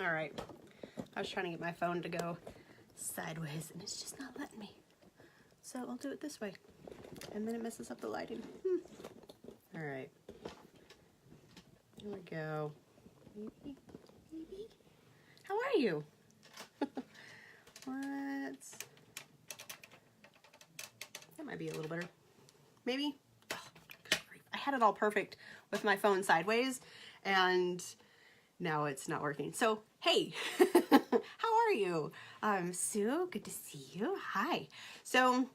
All right. I was trying to get my phone to go sideways and it's just not letting me. So I'll do it this way. And then it messes up the lighting. All right. Here we go. Maybe. How are you? Let's... That might be a little better. Maybe. Oh, I had it all perfect with my phone sideways and now it's not working. So, hey, how are you? Sue, good to see you. Hi. So,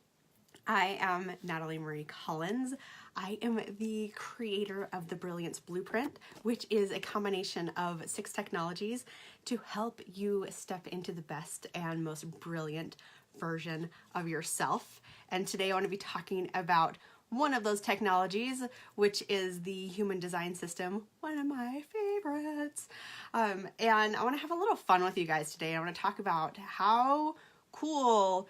I am Natalie Marie Collins. I am the creator of the Brilliance Blueprint, which is a combination of 6 technologies to help you step into the best and most brilliant version of yourself. And today I want to be talking about one of those technologies, which is the Human Design System, one of my favorites. And I want to have a little fun with you guys today. I want to talk about how cool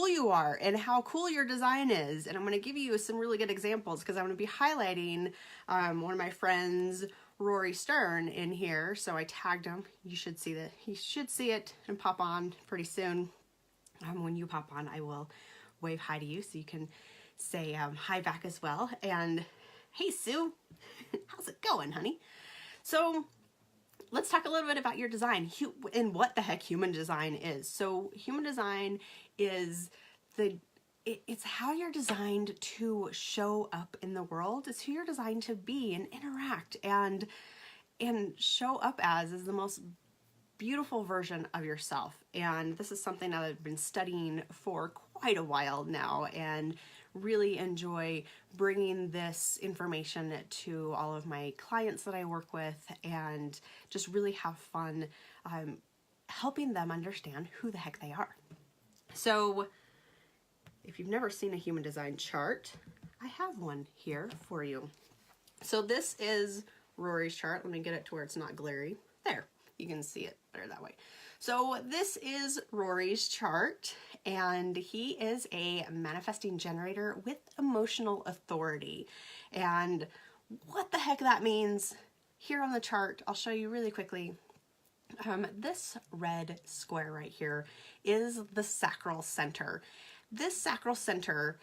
you are and how cool your design is. And I'm going to give you some really good examples because I'm going to be highlighting one of my friends, Rory Stern, in here. So I tagged him. You should see that. You should see it and pop on pretty soon. When you pop on, I will wave hi to you so you can say hi back as well. And hey, Sue, how's it going, honey? So let's talk a little bit about your design and what the heck human design is. So human design is it's how you're designed to show up in the world. It's who you're designed to be and interact and show up as the most beautiful version of yourself. And this is something that I've been studying for quite a while now and really enjoy bringing this information to all of my clients that I work with and just really have fun helping them understand who the heck they are. So if you've never seen a human design chart, I have one here for you. So this is Rory's chart. Let me get it to where it's not glary. There, you can see it better that way. So this is Rory's chart, and he is a manifesting generator with emotional authority. And what the heck that means, here on the chart, I'll show you really quickly. This red square right here is the sacral center. This sacral center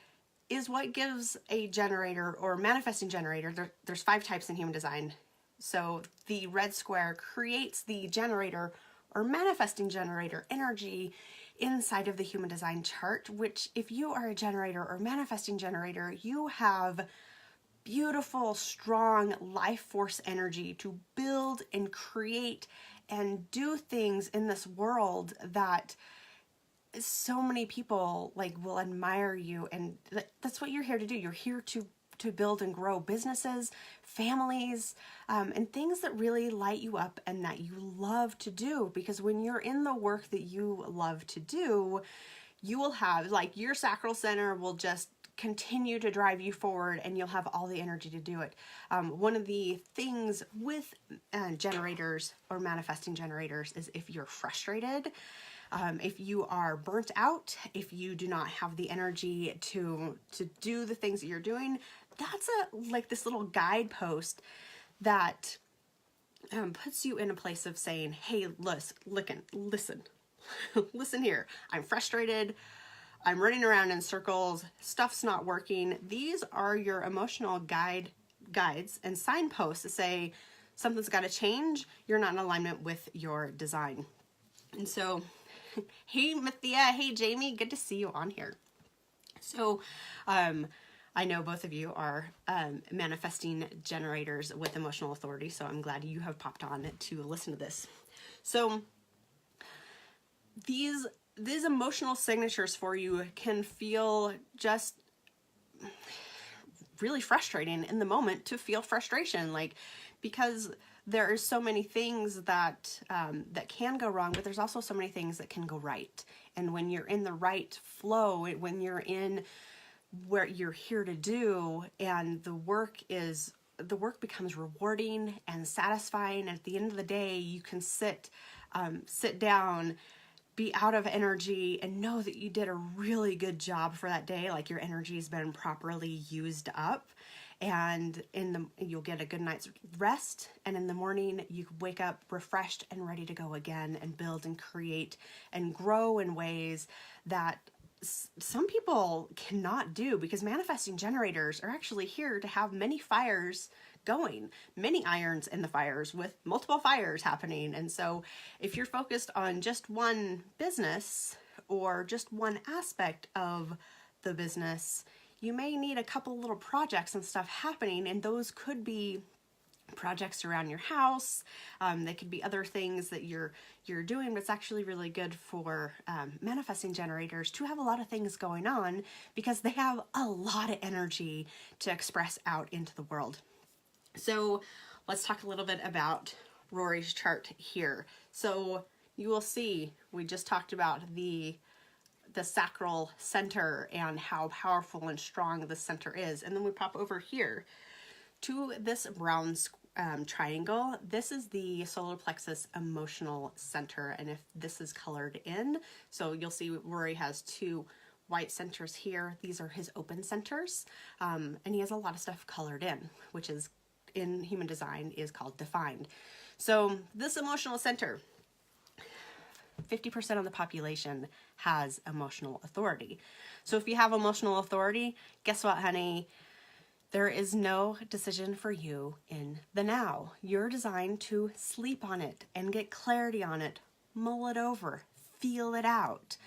is what gives a generator or manifesting generator, there's 5 types in human design. So the red square creates the generator or manifesting generator energy inside of the human design chart, which if you are a generator or manifesting generator, you have beautiful, strong life force energy to build and create and do things in this world that so many people will admire you, and that's what you're here to do. You're here to build and grow businesses, families, and things that really light you up and that you love to do. Because when you're in the work that you love to do, you will have, your sacral center will just continue to drive you forward and you'll have all the energy to do it. One of the things with generators or manifesting generators is if you're frustrated, if you are burnt out, if you do not have the energy to do the things that you're doing, that's this little guidepost that puts you in a place of saying, hey, listen here. I'm frustrated. I'm running around in circles. Stuff's not working. These are your emotional guides and signposts to say something's got to change. You're not in alignment with your design. And so, hey, Mithia, hey, Jamie, good to see you on here. So, I know both of you are manifesting generators with emotional authority, so I'm glad you have popped on to listen to this. So, these emotional signatures for you can feel just really frustrating in the moment to feel frustration, because there are so many things that can go wrong, but there's also so many things that can go right. And when you're in the right flow, when you're in where you're here to do, and the work becomes rewarding and satisfying. And at the end of the day, you can sit down be out of energy and know that you did a really good job for that day, like your energy's been properly used up, and you'll get a good night's rest, and in the morning you wake up refreshed and ready to go again and build and create and grow in ways that some people cannot do, because manifesting generators are actually here to have many fires going, many irons in the fires with multiple fires happening. And so if you're focused on just one business or just one aspect of the business, you may need a couple little projects and stuff happening, and those could be projects around your house. They could be other things that you're doing, but it's actually really good for manifesting generators to have a lot of things going on, because they have a lot of energy to express out into the world. So let's talk a little bit about Rory's chart here. So you will see, we just talked about the sacral center and how powerful and strong the center is. And then we pop over here to this brown triangle. This is the solar plexus emotional center. And if this is colored in, so you'll see Rory has two white centers here. These are his open centers. And he has a lot of stuff colored in, which is in human design is called defined. So this emotional center, 50% of the population has emotional authority. So if you have emotional authority, guess what, honey? There is no decision for you in the now. You're designed to sleep on it and get clarity on it, mull it over, feel it out.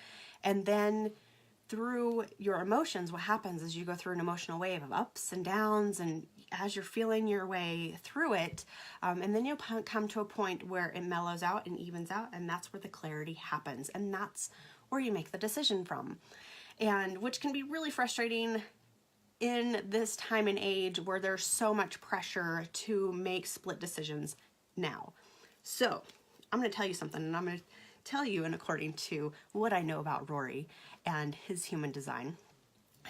And then through your emotions, what happens is you go through an emotional wave of ups and downs, and as you're feeling your way through it, and then you'll come to a point where it mellows out and evens out, and that's where the clarity happens, and that's where you make the decision from. And which can be really frustrating in this time and age where there's so much pressure to make split decisions now. So I'm going to tell you something, and I'm going to tell you, and according to what I know about Rory and his human design.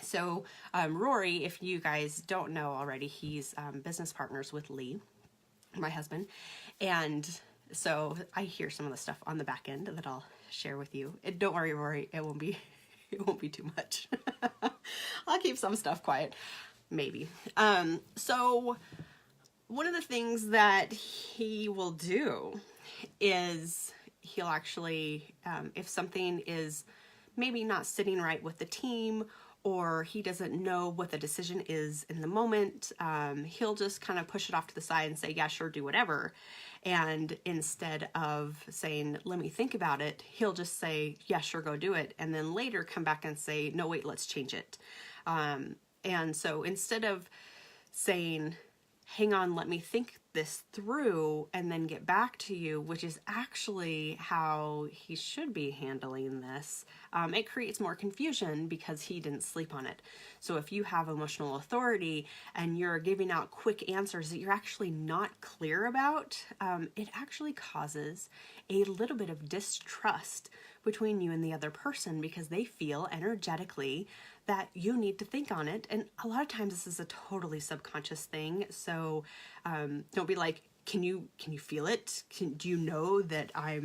So Rory, if you guys don't know already, he's business partners with Lee, my husband. And so I hear some of the stuff on the back end that I'll share with you. And don't worry, Rory, it won't be too much. I'll keep some stuff quiet, maybe. So one of the things that he will do is he'll actually, if something is maybe not sitting right with the team, or he doesn't know what the decision is in the moment, he'll just kind of push it off to the side and say, yeah, sure, do whatever. And instead of saying, let me think about it, he'll just say, yeah, sure, go do it. And then later come back and say, no, wait, let's change it. And so instead of saying, hang on, let me think this through and then get back to you, which is actually how he should be handling this, it creates more confusion because he didn't sleep on it. So if you have emotional authority and you're giving out quick answers that you're actually not clear about, it actually causes a little bit of distrust between you and the other person, because they feel energetically that you need to think on it. And a lot of times this is a totally subconscious thing. So don't be like, can you feel it? Do you know that I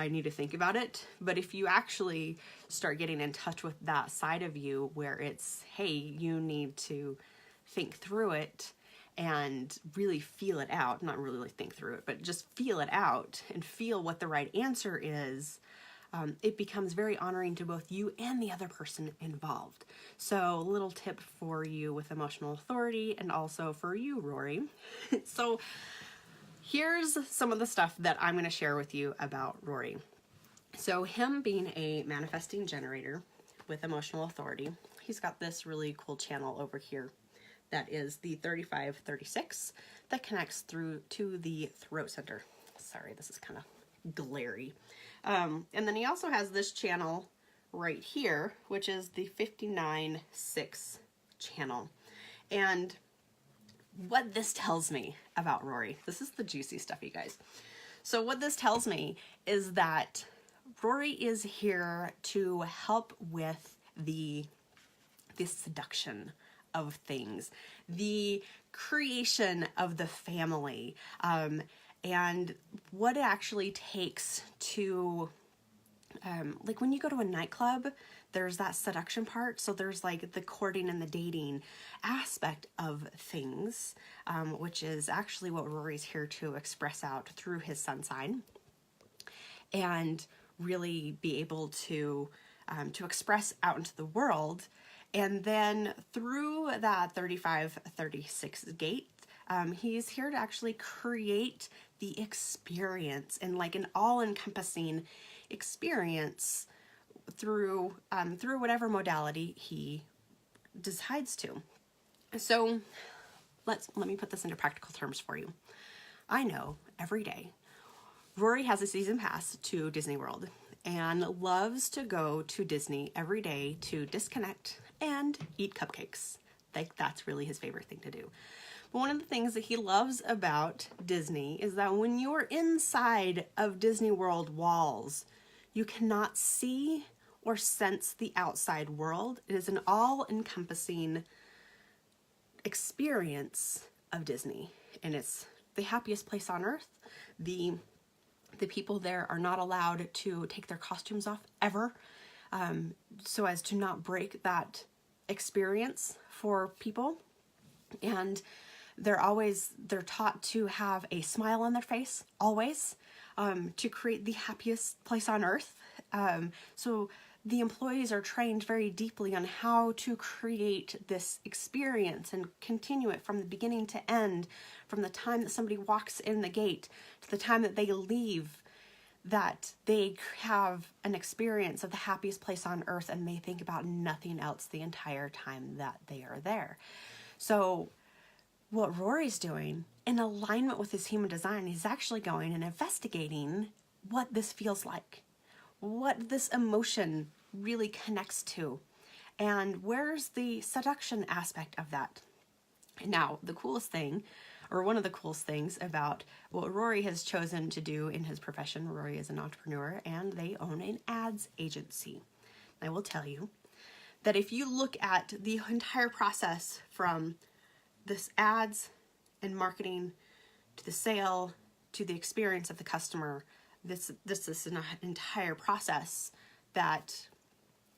need to think about it? But if you actually start getting in touch with that side of you where it's, hey, you need to think through it and really feel it out, not really think through it, but just feel it out and feel what the right answer is, it becomes very honoring to both you and the other person involved. So a little tip for you with emotional authority, and also for you, Rory. So here's some of the stuff that I'm going to share with you about Rory. So him being a manifesting generator with emotional authority, he's got this really cool channel over here that is the 3536 that connects through to the throat center. Sorry, this is kind of glary. And then he also has this channel right here, which is the 59-6 channel. And what this tells me about Rory, this is the juicy stuff, you guys. So what this tells me is that Rory is here to help with the seduction of things, the creation of the family, and what it actually takes to like when you go to a nightclub, there's that seduction part. So there's like the courting and the dating aspect of things, which is actually what Rory's here to express out through his sun sign, and really be able to express out into the world. And then through that 35-36 gate, he's here to actually create the experience, and like an all-encompassing experience through whatever modality he decides to. So let me put this into practical terms for you. I know every day Rory has a season pass to Disney World and loves to go to Disney every day to disconnect and eat cupcakes. Like, that's really his favorite thing to do. But one of the things that he loves about Disney is that when you're inside of Disney World walls, you cannot see or sense the outside world. It is an all-encompassing experience of Disney, and it's the happiest place on earth. The people there are not allowed to take their costumes off ever, so as to not break that experience for people. And they're taught to have a smile on their face always, to create the happiest place on earth. So the employees are trained very deeply on how to create this experience and continue it from the beginning to end, from the time that somebody walks in the gate to the time that they leave, that they have an experience of the happiest place on earth, and they think about nothing else the entire time that they are there. So what Rory's doing, in alignment with his human design, he's actually going and investigating what this feels like, what this emotion really connects to, and where's the seduction aspect of that. Now, the coolest thing, or one of the coolest things about what Rory has chosen to do in his profession, Rory is an entrepreneur and they own an ads agency. I will tell you that if you look at the entire process from this ads and marketing to the sale to the experience of the customer, this is an entire process that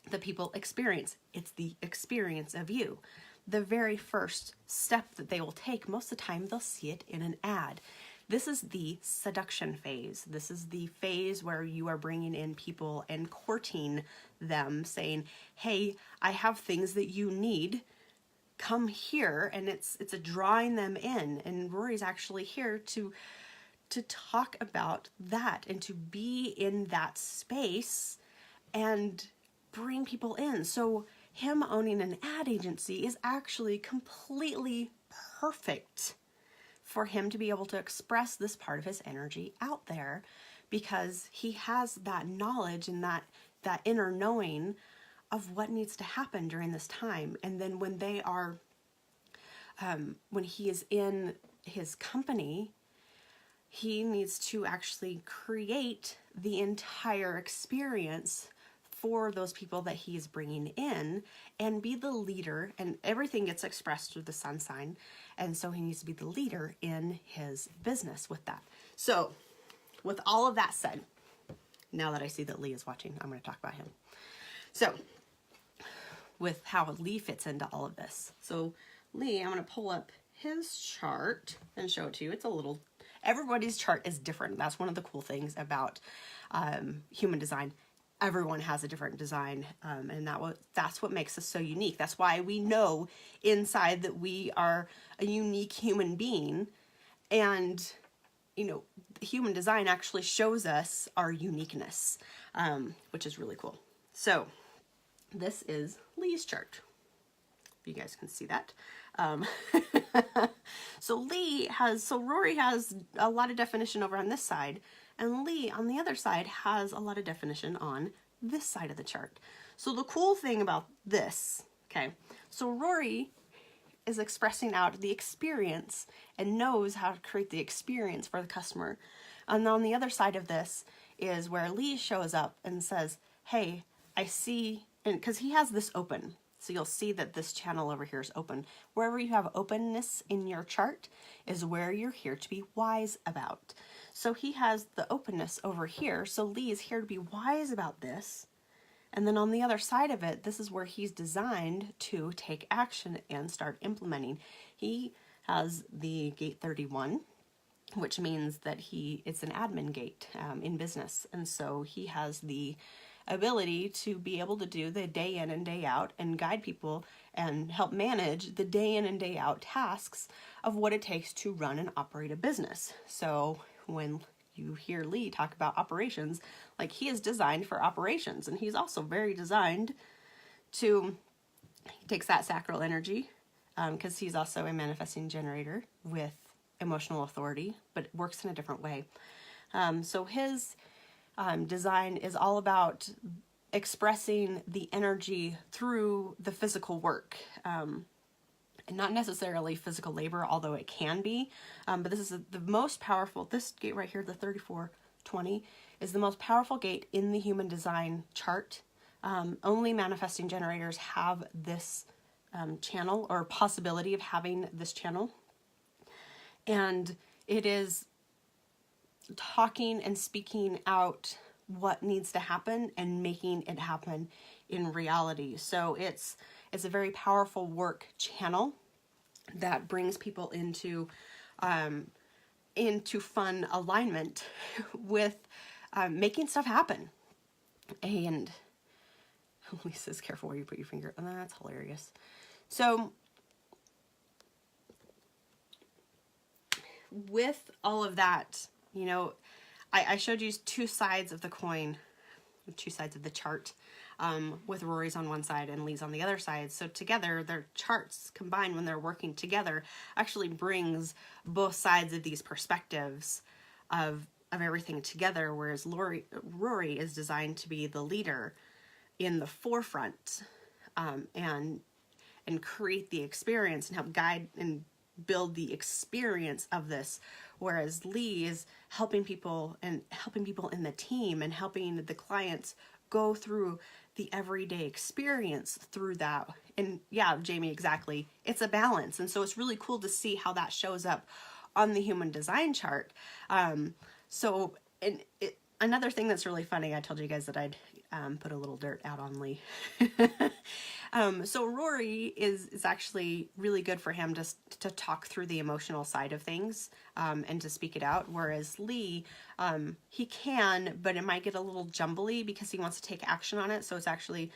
the people experience. It's the experience of you. The very first step that they will take, most of the time they'll see it in an ad. This is the seduction phase. This is the phase where you are bringing in people and courting them, saying, hey, I have things that you need, come here. And it's a drawing them in. And Rory's actually here to talk about that and to be in that space and bring people in. So him owning an ad agency is actually completely perfect for him to be able to express this part of his energy out there, because he has that knowledge and that inner knowing of what needs to happen during this time. And then when they are, when he is in his company, he needs to actually create the entire experience for those people that he is bringing in and be the leader, and everything gets expressed through the sun sign. And so he needs to be the leader in his business with that. So with all of that said, now that I see that Lee is watching, I'm going to talk about him. So with how Lee fits into all of this. So Lee, I'm going to pull up his chart and show it to you. It's a little, everybody's chart is different. That's one of the cool things about human design. Everyone has a different design, and that's what makes us so unique. That's why we know inside that we are a unique human being, and human design actually shows us our uniqueness, which is really cool. So this is Lee's chart. You guys can see that. So Rory has a lot of definition over on this side, and Lee on the other side has a lot of definition on this side of the chart. So the cool thing about this, okay, so Rory is expressing out the experience and knows how to create the experience for the customer. And on the other side of this is where Lee shows up and says, hey, I see, and because he has this open. So you'll see that this channel over here is open. Wherever you have openness in your chart is where you're here to be wise about. So he has the openness over here. So Lee is here to be wise about this. And then on the other side of it, this is where he's designed to take action and start implementing. He has the gate 31, which means that it's an admin gate in business. And so he has the ability to be able to do the day in and day out and guide people and help manage the day in and day out tasks of what it takes to run and operate a business. So when you hear Lee talk about operations, like, he is designed for operations, and he's also very designed to, he takes that sacral energy, because he's also a manifesting generator with emotional authority, but it works in a different way. So his design is all about expressing the energy through the physical work. And not necessarily physical labor, although it can be. But this is the most powerful, this gate right here, the 3420, is the most powerful gate in the human design chart. Only manifesting generators have this channel, or possibility of having this channel. And it is talking and speaking out what needs to happen and making it happen in reality. So it's a very powerful work channel that brings people into fun alignment with making stuff happen. And Lisa's, careful where you put your finger. Oh, that's hilarious. So with all of that, you know, I showed you two sides of the coin, two sides of the chart, with Rory's on one side and Lee's on the other side. So together, their charts combined, when they're working together, actually brings both sides of these perspectives of everything together, whereas Rory is designed to be the leader in the forefront, and create the experience and help guide and build the experience of this, whereas Lee is helping people in the team and helping the clients go through the everyday experience through that. And yeah, Jamie, exactly. It's a balance. And so it's really cool to see how that shows up on the human design chart. Another thing that's really funny, I told you guys that I'd put a little dirt out on Lee. So Rory is actually really good for him to talk through the emotional side of things, and to speak it out. Whereas Lee, he can, but it might get a little jumbly because he wants to take action on it. So it's actually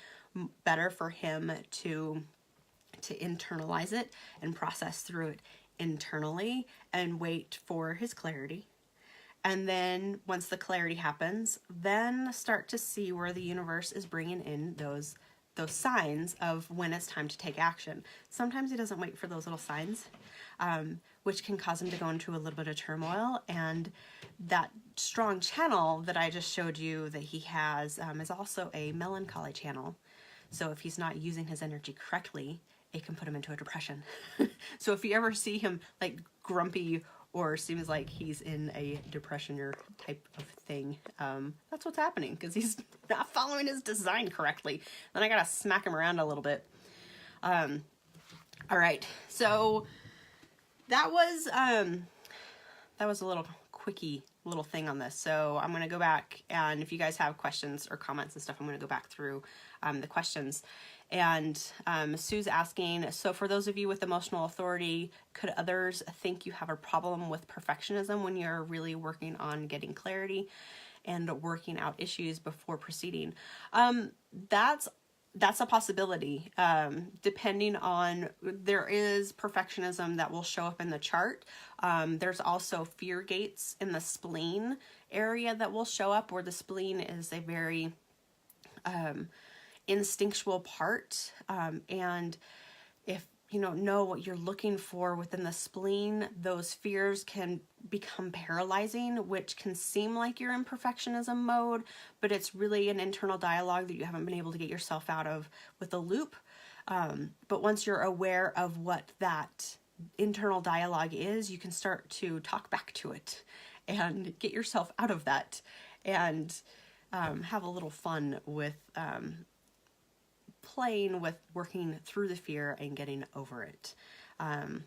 better for him to internalize it and process through it internally and wait for his clarity. And then once the clarity happens, then start to see where the universe is bringing in those signs of when it's time to take action. Sometimes he doesn't wait for those little signs, which can cause him to go into a little bit of turmoil. And that strong channel that I just showed you that he has is also a melancholy channel. So if he's not using his energy correctly, it can put him into a depression. So if you ever see him like grumpy or seems like he's in a depression type of thing, that's what's happening, because he's not following his design correctly. Then I gotta smack him around a little bit. All right, so that was a little quickie little thing on this. So I'm gonna go back, and if you guys have questions or comments and stuff, I'm gonna go back through the questions. And Sue's asking, so for those of you with emotional authority, could others think you have a problem with perfectionism when you're really working on getting clarity and working out issues before proceeding? That's a possibility. Depending on, there is perfectionism that will show up in the chart. There's also fear gates in the spleen area that will show up, where the spleen is a very instinctual part, and if you don't know what you're looking for within the spleen, those fears can become paralyzing, which can seem like you're in perfectionism mode, but it's really an internal dialogue that you haven't been able to get yourself out of with a loop. But once you're aware of what that internal dialogue is, you can start to talk back to it and get yourself out of that, and have a little fun with playing with working through the fear and getting over it. And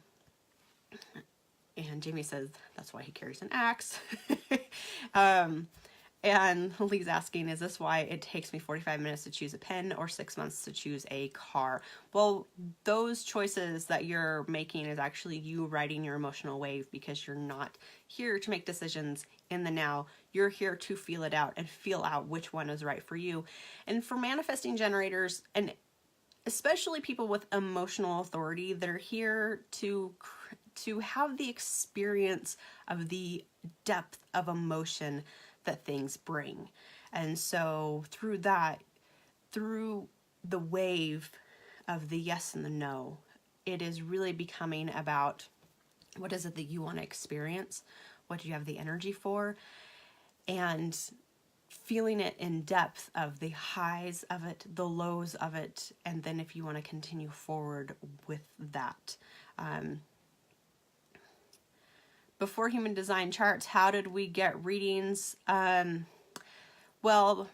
Jamie says that's why he carries an axe. And Lee's asking, is this why it takes me 45 minutes to choose a pen or 6 months to choose a car? Well, those choices that you're making is actually you riding your emotional wave, because you're not here to make decisions in the now. You're here to feel it out and feel out which one is right for you. And for manifesting generators, and especially people with emotional authority, they're here to have the experience of the depth of emotion that things bring. And so through that, through the wave of the yes and the no, it is really becoming about what is it that you want to experience? What do you have the energy for? And feeling it in depth of the highs of it, the lows of it, and then if you want to continue forward with that. Before human design charts, how did we get readings? Well,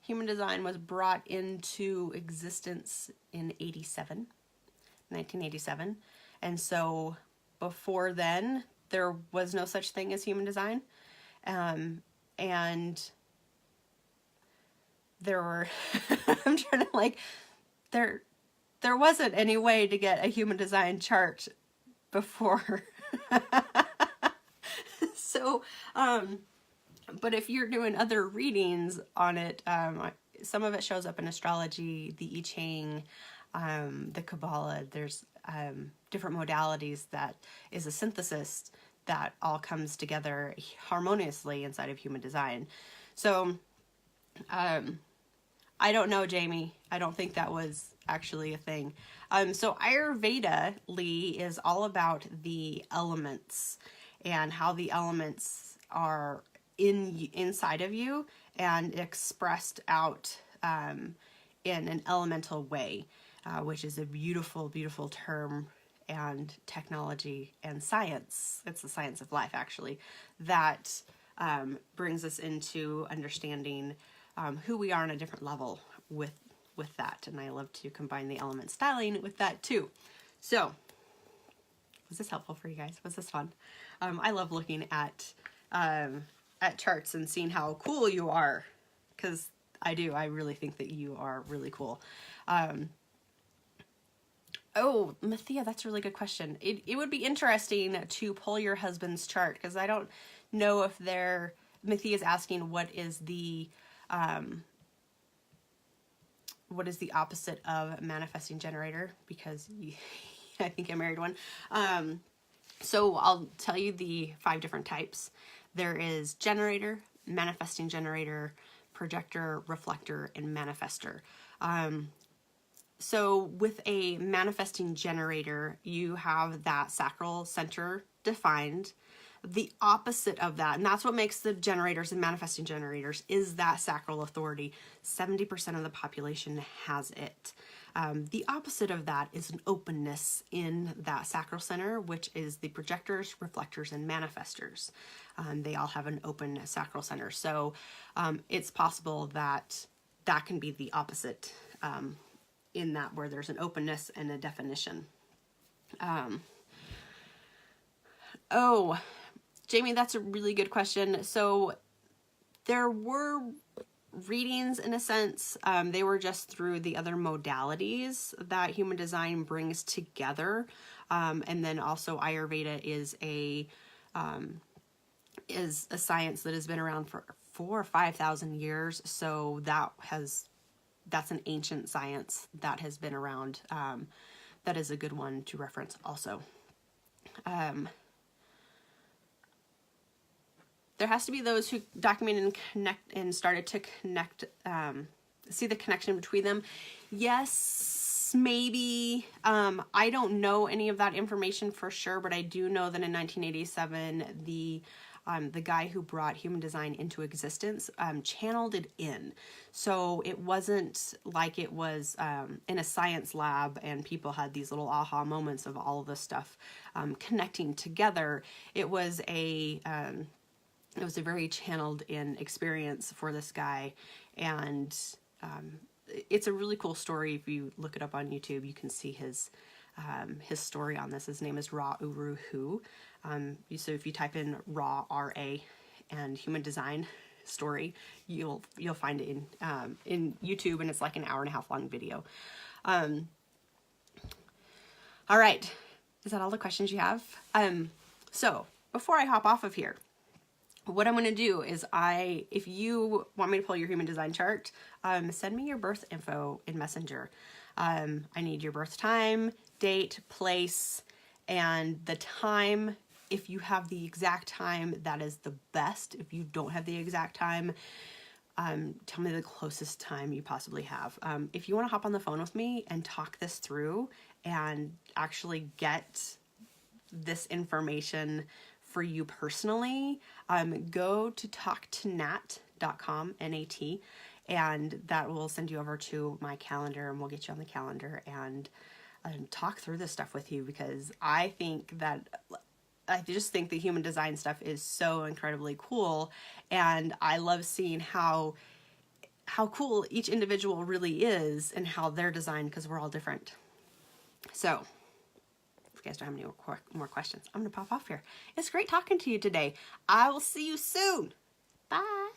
human design was brought into existence in 1987. And so before then, there was no such thing as human design. And there were, I'm trying to there wasn't any way to get a human design chart before. So, but if you're doing other readings on it, some of it shows up in astrology, the I Ching, the Kabbalah. There's different modalities that is a synthesis that all comes together harmoniously inside of human design. So, I don't know, Jamie. I don't think that was actually a thing. So Ayurveda, Lee, is all about the elements and how the elements are inside of you and expressed out in an elemental way, which is a beautiful, beautiful term and technology and science. It's the science of life, actually, that brings us into understanding who we are on a different level with that. And I love to combine the element styling with that too. So, was this helpful for you guys? Was this fun? I love looking at charts and seeing how cool you are, because I do. I really think that you are really cool. Oh, Mathia, that's a really good question. It would be interesting to pull your husband's chart, because I don't know if Mathia's asking what is the opposite of manifesting generator, because I think I married one. So I'll tell you the 5 different types. There is generator, manifesting generator, projector, reflector, and manifester. So with a manifesting generator, you have that sacral center defined. The opposite of that, and that's what makes the generators and manifesting generators, is that sacral authority. 70% of the population has it. The opposite of that is an openness in that sacral center, which is the projectors, reflectors, and manifestors. They all have an open sacral center. So it's possible that that can be the opposite in that, where there's an openness and a definition. Oh, Jamie, that's a really good question. So there were readings, in a sense. They were just through the other modalities that human design brings together. And then also Ayurveda is a science that has been around for 4,000 or 5,000 years. So that's an ancient science that has been around. That is a good one to reference also. There has to be those who documented and connect and started to connect, see the connection between them. Yes, maybe. I don't know any of that information for sure, but I do know that in 1987, the guy who brought human design into existence channeled it in. So it wasn't like it was in a science lab and people had these little aha moments of all of this stuff connecting together. It was a very channeled in experience for this guy, and it's a really cool story. If you look it up on YouTube, you can see his story on this. His name is Ra Uru Hu. So if you type in Ra, R-A, and human design story, you'll find it in YouTube, and it's like an 1.5 hour long video. All right, is that all the questions you have? So before I hop off of here, what I'm going to do is if you want me to pull your human design chart, send me your birth info in Messenger. I need your birth time, date, place, and the time. If you have the exact time, that is the best. If you don't have the exact time, tell me the closest time you possibly have. If you want to hop on the phone with me and talk this through and actually get this information for you personally, go to talktonat.com, N-A-T, and that will send you over to my calendar, and we'll get you on the calendar and talk through this stuff with you, because I just think the human design stuff is so incredibly cool, and I love seeing how cool each individual really is and how they're designed, because we're all different. So if you guys don't have any more questions, I'm going to pop off here. It's great talking to you today. I will see you soon. Bye.